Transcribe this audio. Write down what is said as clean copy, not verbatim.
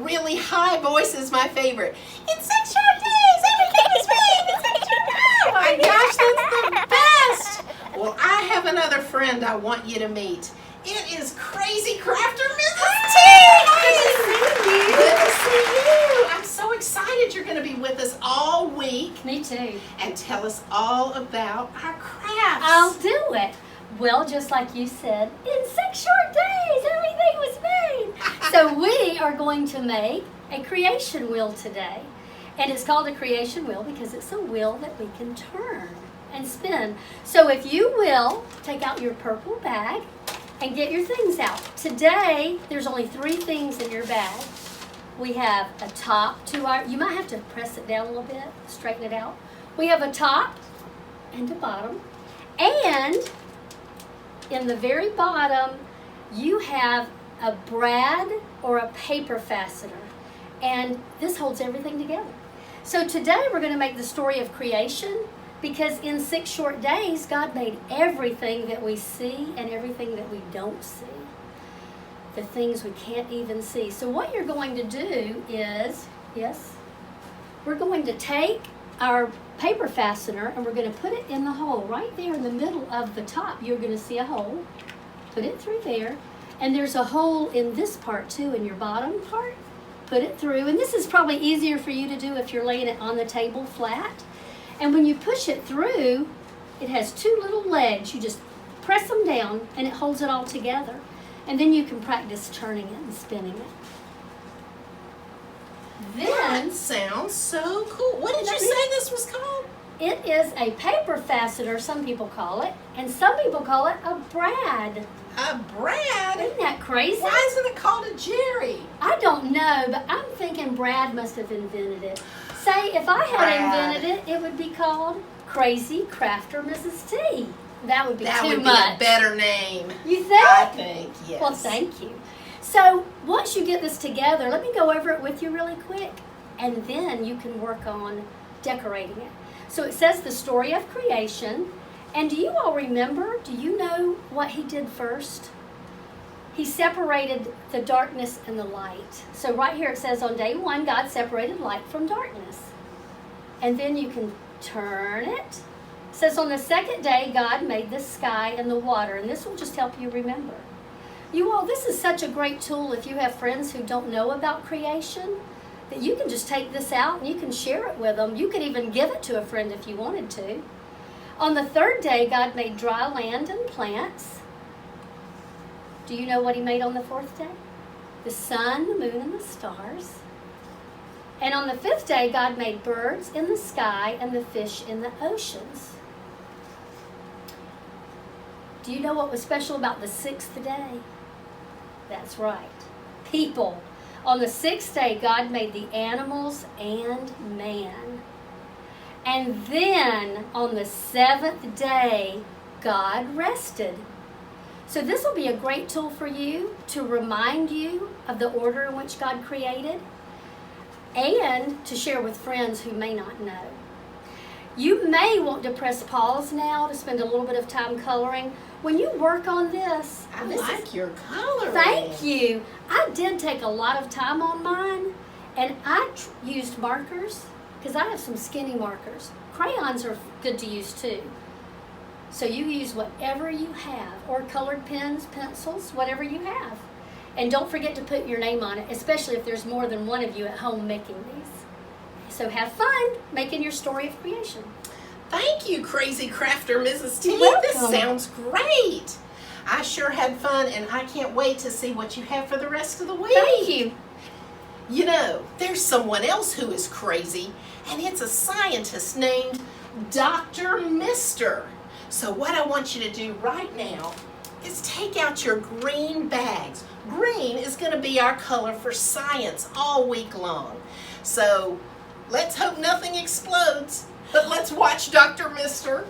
really high voice is my favorite. In 6 short days, everything is made. In 6 short days. Oh my gosh, that's the best. Well, I have another friend I want you to meet. It is Crazy Crafter Mrs. T. Good to see you. I'm so excited you're going to be with us all week. Me too. And tell us all about our crafts. I'll do it. Well, just like you said, in 6 short days, everything was made. So we are going to make a creation wheel today. And it's called a creation wheel because it's a wheel that we can turn and spin. So if you will, take out your purple bag and get your things out. Today, there's only 3 things in your bag. We have a top to our, you might have to press it down a little bit, straighten it out. We have a top and a bottom. And in the very bottom, you have a brad or a paper fastener. And this holds everything together. So today we're going to make the story of creation, because in 6 short days, God made everything that we see and everything that we don't see. The things we can't even see. So what you're going to do is, yes, we're going to take our paper fastener and we're going to put it in the hole right there in the middle of the top. You're going to see a hole. Put it through there. And there's a hole in this part too, in your bottom part. Put it through. And this is probably easier for you to do if you're laying it on the table flat. And when you push it through, it has 2 little legs. You just press them down and it holds it all together. And then you can practice turning it and spinning it. That sounds so cool. What did you say this was called? It is a paper fastener, some people call it, and some people call it a brad. A brad? Isn't that crazy? Why isn't it called a jerry? I don't know, but I'm thinking Brad must have invented it. Say, if I had invented it, it would be called Crazy Crafter Mrs. T. That would be too much. That would be a better name. You think? I think, yes. Well, thank you. So once you get this together, let me go over it with you really quick, and then you can work on decorating it. So it says the story of creation, and do you all remember, do you know what he did first? He separated the darkness and the light. So right here it says on day 1, God separated light from darkness. And then you can turn it. It says on the 2nd day, God made the sky and the water, and this will just help you remember. You all, this is such a great tool if you have friends who don't know about creation, that you can just take this out and you can share it with them. You could even give it to a friend if you wanted to. On the 3rd day, God made dry land and plants. Do you know what he made on the 4th day? The sun, the moon, and the stars. And on the 5th day, God made birds in the sky and the fish in the oceans. Do you know what was special about the 6th day? That's right, people. On the 6th day, God made the animals and man. And then on the 7th day, God rested. So this will be a great tool for you to remind you of the order in which God created and to share with friends who may not know. You may want to press pause now to spend a little bit of time coloring. When you work on this, I like your coloring. Thank you. I did take a lot of time on mine, and I used markers because I have some skinny markers. Crayons are good to use too. So you use whatever you have, or colored pens, pencils, whatever you have. And don't forget to put your name on it, especially if there's more than one of you at home making these. So have fun making your story of creation. Thank you, Crazy Crafter Mrs. T. You're welcome. This sounds great. I sure had fun, and I can't wait to see what you have for the rest of the week. Thank you. You know, there's someone else who is crazy, and it's a scientist named Dr. Mister. So what I want you to do right now is take out your green bags. Green is going to be our color for science all week long. So let's hope nothing explodes, but let's watch Dr. Mister.